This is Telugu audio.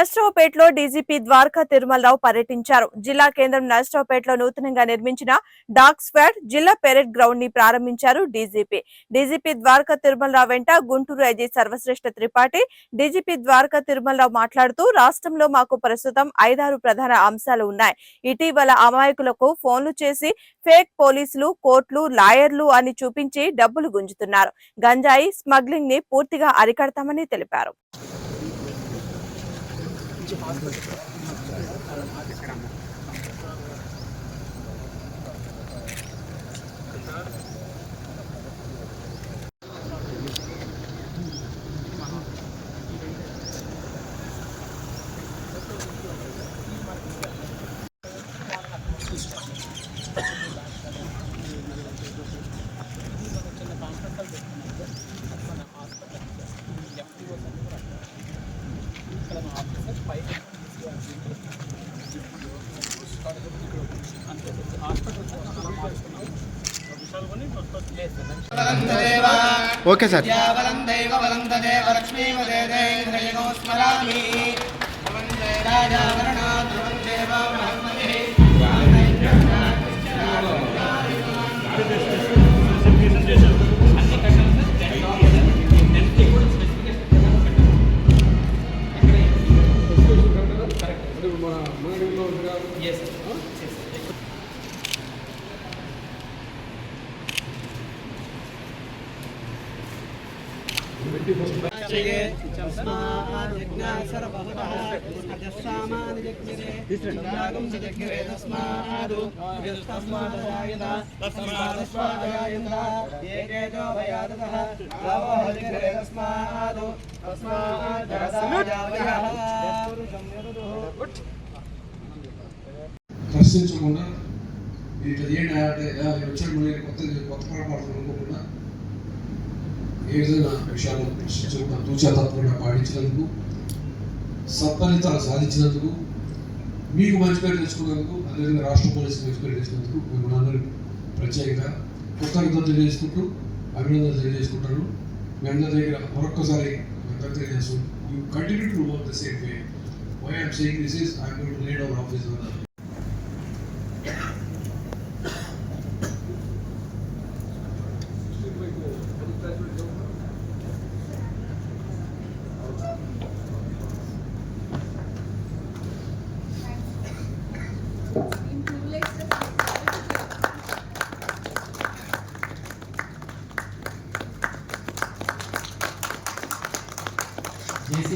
నర్సరావుపేటలో డీజీపీ ద్వారకా తిరుమలరావు పర్యటించారు. జిల్లా కేంద్రం నర్సరావుపేటలో నూతనంగా నిర్మించిన డాగ్ స్క్వాడ్ జిల్లా పెరేడ్ గ్రౌండ్ ని ప్రారంభించారు డీజీపీ ద్వారకా తిరుమలరావు వెంట గుంటూరు ఐజీ సర్వశ్రేష్ఠ త్రిపాఠి. డీజీపీ ద్వారకా తిరుమలరావు మాట్లాడుతూ రాష్ట్రంలో మాకు ప్రస్తుతం 5-6 ప్రధాన అంశాలు ఉన్నాయి. ఇటీవల అమాయకులకు ఫోన్లు చేసి ఫేక్ పోలీసులు, కోర్టులు, లాయర్లు అని చూపించి డబ్బులు గుంజుతున్నారు. గంజాయి స్మగ్లింగ్ ని పూర్తిగా అరికడతామని తెలిపారు. Okay sir. ప్రశ్నించకుండా ఇట్లా వచ్చే కొత్త పొరపాట్లు అనుకోకుండా ఏ విధంగా విషయాలు ప్రశ్నించకుండా తూచాతత్వంగా పాటించినందుకు, సత్ఫలితాలు సాధించినందుకు, మీకు మంచి పేరు తెచ్చుకున్నందుకు, అదేవిధంగా రాష్ట్ర పోలీసులు మంచి పేరు తెచ్చినందుకు మిమ్మల్ని అందరూ ప్రత్యేకంగా కృతజ్ఞతలు తెలియజేసుకుంటూ అభినందనలు తెలియజేసుకుంటాను. మీ అందరి దగ్గర మరొక్కసారి తెలియజేస్తాను. You continue to work the same way. Why I'm saying this is I'm going to lay down office. JC